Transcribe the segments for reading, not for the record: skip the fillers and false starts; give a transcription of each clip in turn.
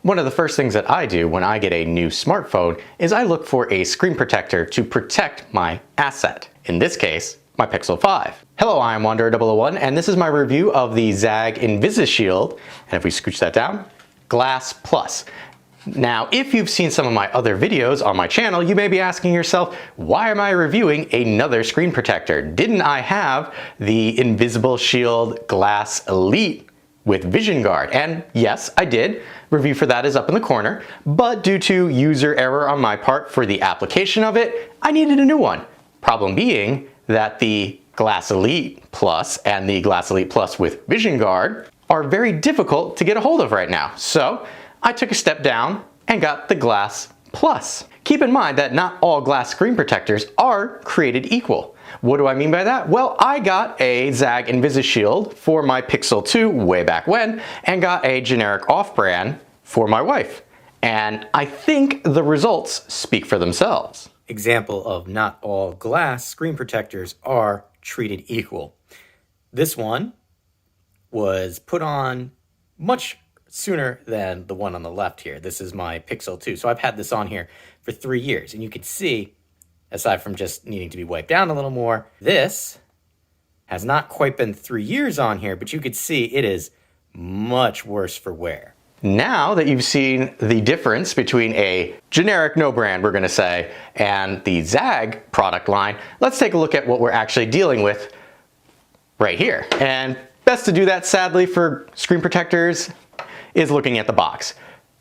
One of the first things that I do when I get a new smartphone is I look for a screen protector to protect my asset. In this case, my Pixel 5. Hello, I'm Wanderer001 and this is my review of the Zagg Invisible Shield, and if we scooch that down, Glass Plus. Now, if you've seen some of my other videos on my channel, you may be asking yourself, why am I reviewing another screen protector? Didn't I have the Invisible Shield Glass Elite with VisionGuard? And yes, I did. Review for that is up in the corner, but due to user error on my part for the application of it, I needed a new one. Problem being that the Glass Elite Plus and the Glass Elite Plus with VisionGuard are very difficult to get a hold of right now. So I took a step down and got the Glass Plus. Keep in mind that not all glass screen protectors are created equal. What do I mean by that? Well, I got a Zagg Invisible Shield for my Pixel 2 way back when, and got a generic off-brand for my wife. And I think the results speak for themselves. Example of not all glass screen protectors are treated equal. This one was put on much sooner than the one on the left here. This is my Pixel 2. So I've had this on here for 3 years, and you can see, aside from just needing to be wiped down a little more, this has not quite been 3 years on here, but you could see it is much worse for wear. Now that you've seen the difference between a generic no brand, we're gonna say, and the Zagg product line, let's take a look at what we're actually dealing with right here. And best to do that, sadly, for screen protectors is looking at the box.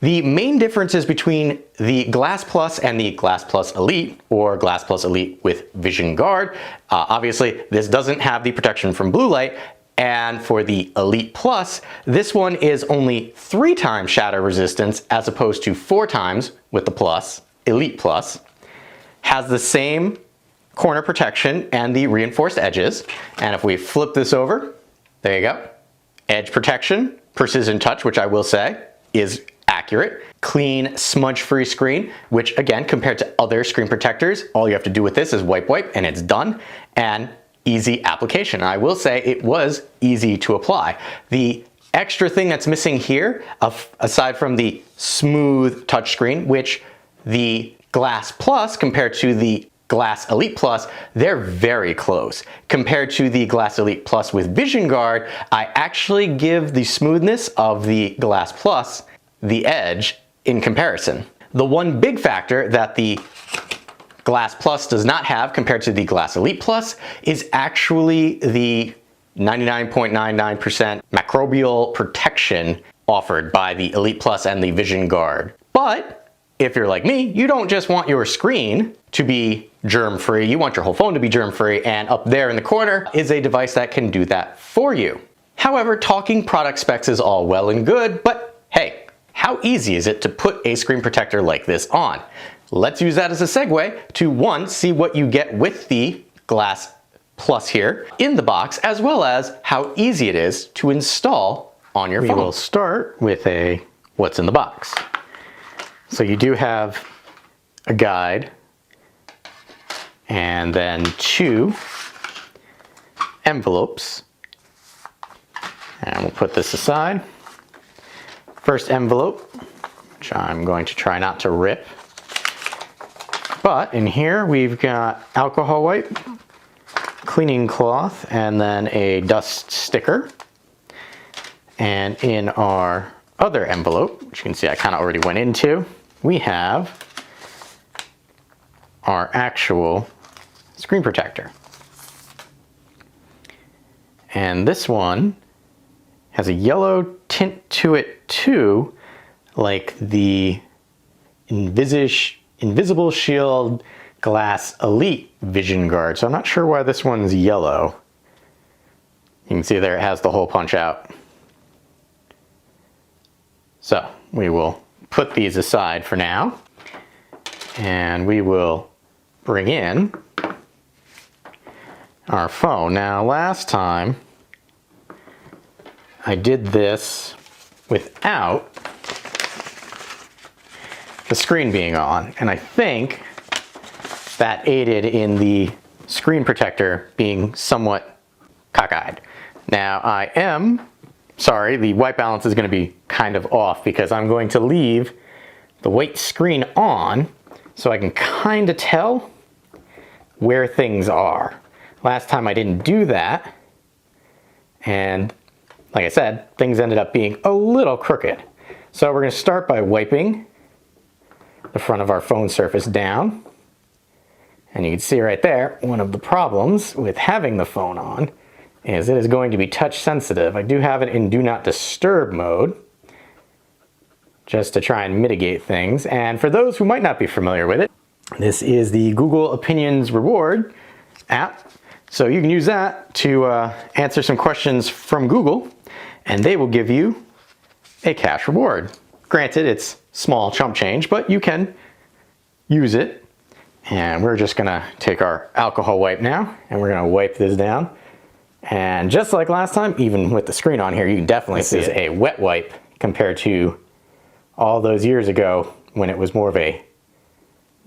The main differences between the Glass Plus and the Glass Plus Elite, or Glass Plus Elite with VisionGuard, obviously this doesn't have the protection from blue light, and for the Elite Plus, this one is only 3 times shatter resistance as opposed to 4 times with the Plus, Elite Plus. Has the same corner protection and the reinforced edges. And if we flip this over, there you go. Edge protection, precision touch, which I will say is accurate. Clean, smudge-free screen, which again, compared to other screen protectors, all you have to do with this is wipe and it's done. And easy application. I will say it was easy to apply. The extra thing that's missing here, aside from the smooth touchscreen, which the Glass Plus compared to the Glass Elite Plus, they're very close. Compared to the Glass Elite Plus with VisionGuard, I actually give the smoothness of the Glass Plus the edge in comparison. The one big factor that the Glass Plus does not have compared to the Glass Elite Plus is actually the 99.99% microbial protection offered by the Elite Plus and the VisionGuard. But if you're like me, you don't just want your screen to be germ-free, you want your whole phone to be germ-free, and up there in the corner is a device that can do that for you. However, talking product specs is all well and good, but hey, how easy is it to put a screen protector like this on? Let's use that as a segue to one, see what you get with the Glass Plus here in the box, as well as how easy it is to install on your phone. We will start with a what's in the box. So you do have a guide and then 2 envelopes. And we'll put this aside. First envelope, which I'm going to try not to rip. But in here we've got alcohol wipe, cleaning cloth, and then a dust sticker. And in our other envelope, which you can see I kind of already went into, we have our actual screen protector. And this one has a yellow tint to it too, like the Invisible Shield Glass Elite VisionGuard. So I'm not sure why this one's yellow. You can see there it has the hole punch out. So we will put these aside for now, and we will bring in our phone. Now last time I did this without the screen being on, and I think that aided in the screen protector being somewhat cockeyed. Now I am sorry, the white balance is going to be kind of off because I'm going to leave the white screen on so I can kind of tell where things are. Last time I didn't do that, and like I said, things ended up being a little crooked. So we're going to start by wiping the front of our phone surface down. And you can see right there, one of the problems with having the phone on is it is going to be touch sensitive. I do have it in do not disturb mode just to try and mitigate things. And for those who might not be familiar with it, this is the Google Opinions Reward app. So you can use that to answer some questions from Google, and they will give you a cash reward. Granted, it's small chump change, but you can use it. And we're just gonna take our alcohol wipe now, and we're gonna wipe this down. And just like last time, even with the screen on here, you can definitely see this is a wet wipe compared to all those years ago when it was more of a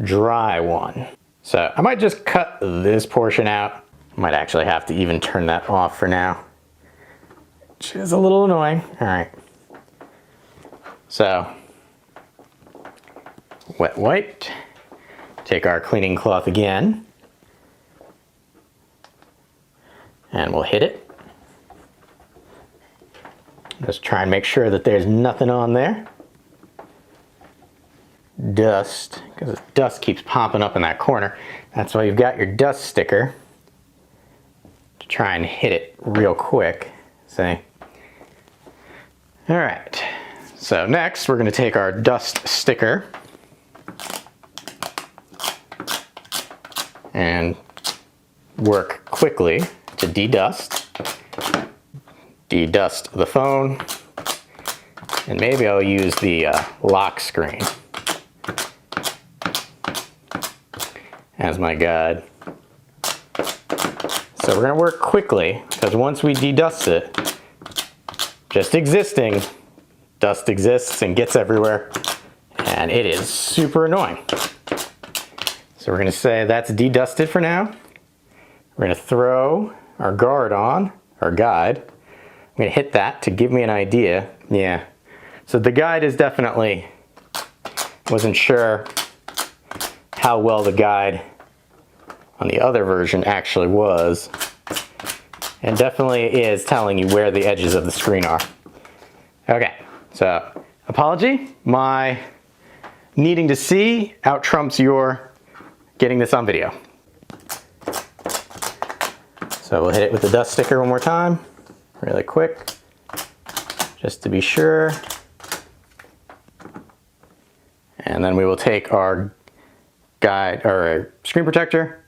dry one. So I might just cut this portion out. Might actually have to even turn that off for now, which is a little annoying. All right. So, wet wiped. Take our cleaning cloth again, and we'll hit it. Just try and make sure that there's nothing on there. Dust, because dust keeps popping up in that corner. That's why you've got your dust sticker to try and hit it real quick. See? All right, so next we're gonna take our dust sticker and work quickly to dedust the phone, and maybe I'll use the lock screen as my guide. So we're gonna work quickly because once we dedust it, just existing dust exists and gets everywhere, and it is super annoying. So we're gonna say that's dedusted for now. We're gonna throw our guard on, our guide. I'm gonna hit that to give me an idea. Yeah, so the guide is definitely, wasn't sure how well the guide on the other version actually was. And definitely is telling you where the edges of the screen are. Okay, so apology, my needing to see out trumps your getting this on video. So we'll hit it with the dust sticker one more time, really quick, just to be sure. And then we will take our guide or our screen protector,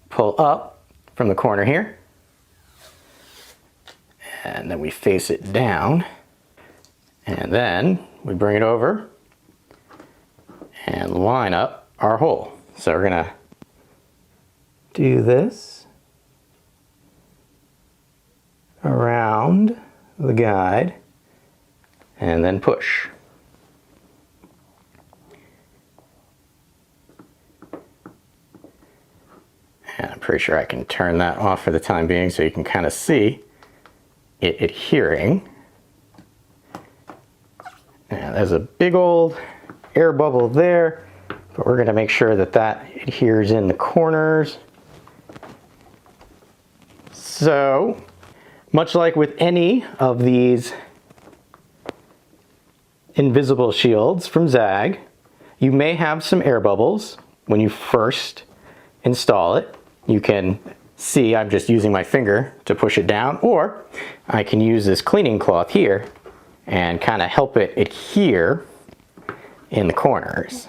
pull up from the corner here, and then we face it down, and then we bring it over and line up our hole. So we're gonna do this around the guide and then push. And I'm pretty sure I can turn that off for the time being so you can kind of see it adhering. And there's a big old air bubble there, but we're going to make sure that that adheres in the corners. So, much like with any of these invisible shields from Zagg, you may have some air bubbles when you first install it. You can see I'm just using my finger to push it down, or I can use this cleaning cloth here and kind of help it adhere in the corners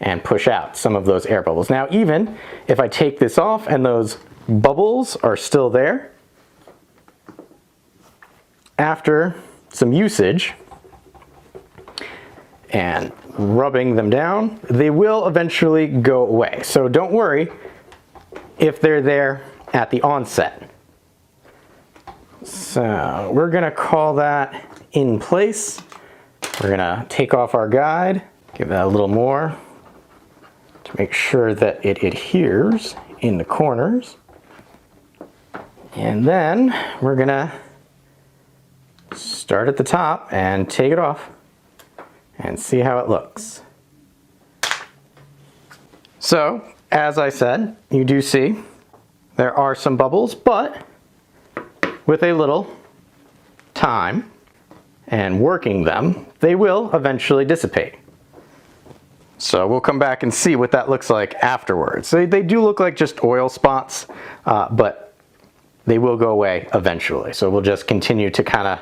and push out some of those air bubbles. Now, even if I take this off and those bubbles are still there, after some usage and rubbing them down, they will eventually go away. So don't worry if they're there at the onset. So we're gonna call that in place. We're gonna take off our guide, give that a little more to make sure that it adheres in the corners. And then we're gonna start at the top and take it off and see how it looks. So, as I said, you do see there are some bubbles, but with a little time and working them, they will eventually dissipate. So we'll come back and see what that looks like afterwards. They do look like just oil spots, but they will go away eventually. So we'll just continue to kind of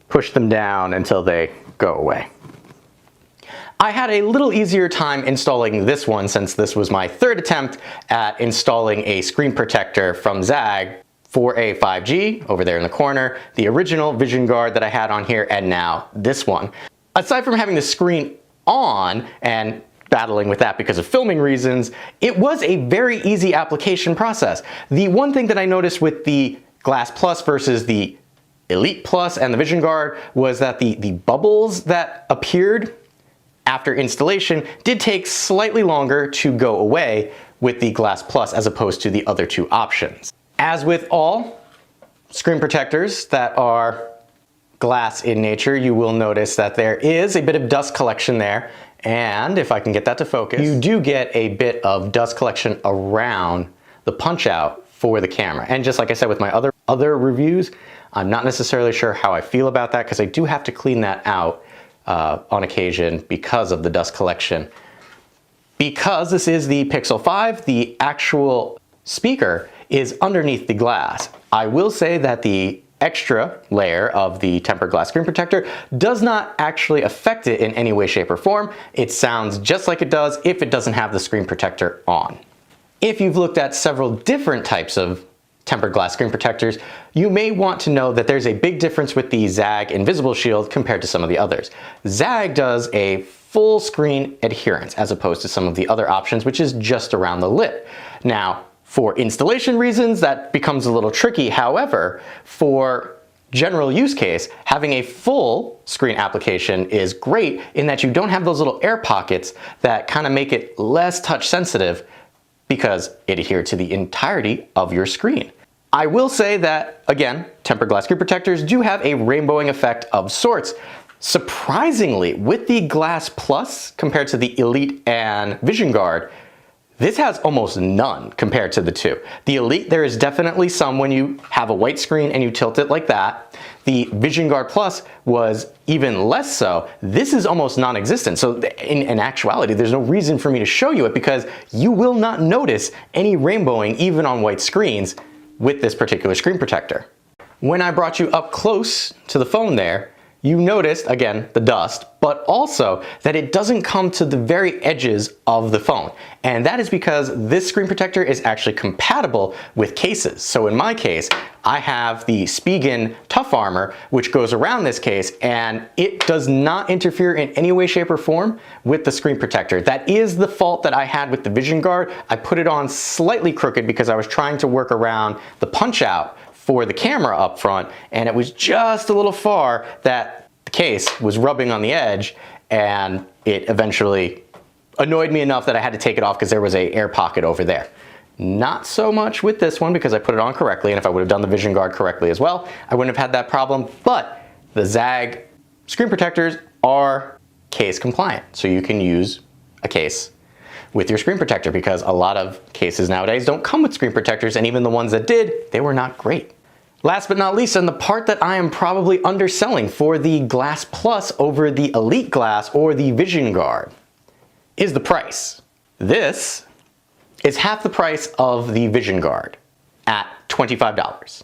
push them down until they go away. I had a little easier time installing this one since this was my third attempt at installing a screen protector from Zagg for a 5G over there in the corner, the original VisionGuard that I had on here, and now this one. Aside from having the screen on and battling with that because of filming reasons, it was a very easy application process. The one thing that I noticed with the Glass Plus versus the Elite Plus and the VisionGuard was that the bubbles that appeared after installation did take slightly longer to go away with the Glass Plus as opposed to the other two options. As with all screen protectors that are glass in nature, you will notice that there is a bit of dust collection there, and if I can get that to focus, you do get a bit of dust collection around the punch out for the camera. And just like I said with my other reviews, I'm not necessarily sure how I feel about that because I do have to clean that out on occasion because of the dust collection. Because this is the Pixel 5, the actual speaker is underneath the glass. I will say that the extra layer of the tempered glass screen protector does not actually affect it in any way, shape, or form. It sounds just like it does if it doesn't have the screen protector on. If you've looked at several different types of tempered glass screen protectors, you may want to know that there's a big difference with the Zagg Invisible Shield compared to some of the others. Zagg does a full screen adherence as opposed to some of the other options, which is just around the lip. Now, for installation reasons, that becomes a little tricky. However, for general use case, having a full screen application is great in that you don't have those little air pockets that kind of make it less touch sensitive because it adheres to the entirety of your screen. I will say that, again, tempered glass screen protectors do have a rainbowing effect of sorts. Surprisingly, with the Glass Plus compared to the Elite and VisionGuard, this has almost none compared to the two. The Elite, there is definitely some when you have a white screen and you tilt it like that. The VisionGuard Plus was even less so. This is almost non-existent. So in actuality, there's no reason for me to show you it because you will not notice any rainbowing even on white screens with this particular screen protector. When I brought you up close to the phone there, you noticed, again, the dust, but also that it doesn't come to the very edges of the phone. And that is because this screen protector is actually compatible with cases. So in my case, I have the Spigen Tough Armor, which goes around this case, and it does not interfere in any way, shape, or form with the screen protector. That is the fault that I had with the VisionGuard. I put it on slightly crooked because I was trying to work around the punch out for the camera up front, and it was just a little far that the case was rubbing on the edge, and it eventually annoyed me enough that I had to take it off because there was an air pocket over there. Not so much with this one because I put it on correctly, and if I would have done the VisionGuard correctly as well, I wouldn't have had that problem, but the Zagg screen protectors are case compliant, so you can use a case with your screen protector because a lot of cases nowadays don't come with screen protectors, and even the ones that did, they were not great. Last but not least, and the part that I am probably underselling for the Glass Plus over the Elite Glass or the VisionGuard is the price. This is half the price of the VisionGuard at $25.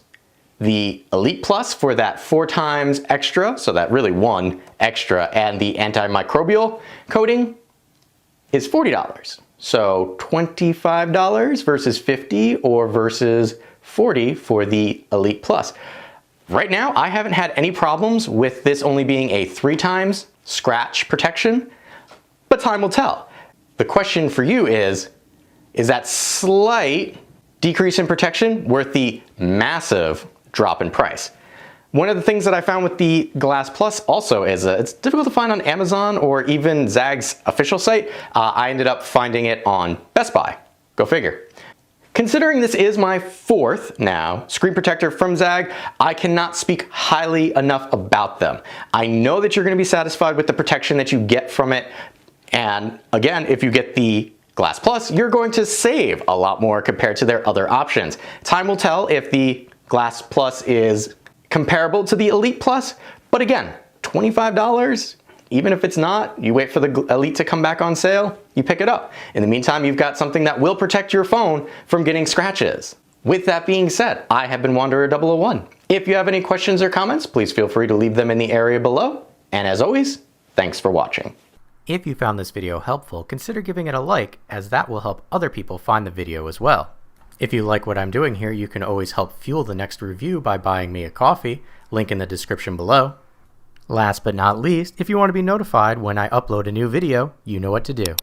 The Elite Plus for that 4 times extra, so that really 1 extra, and the antimicrobial coating is $40. So $25 versus $50 or versus $40 for the Elite Plus. Right now, I haven't had any problems with this only being a 3 times scratch protection, but time will tell. The question for you is that slight decrease in protection worth the massive drop in price? One of the things that I found with the Glass Plus also is it's difficult to find on Amazon or even Zagg's official site. I ended up finding it on Best Buy. Go figure. Considering this is my fourth now screen protector from Zagg, I cannot speak highly enough about them. I know that you're going to be satisfied with the protection that you get from it. And again, if you get the Glass Plus, you're going to save a lot more compared to their other options. Time will tell if the Glass Plus is comparable to the Elite Plus, but again, $25, even if it's not, you wait for the Elite to come back on sale, you pick it up. In the meantime, you've got something that will protect your phone from getting scratches. With that being said, I have been Wanderer001. If you have any questions or comments, please feel free to leave them in the area below. And as always, thanks for watching. If you found this video helpful, consider giving it a like, as that will help other people find the video as well. If you like what I'm doing here, you can always help fuel the next review by buying me a coffee, link in the description below. Last but not least, if you want to be notified when I upload a new video, you know what to do.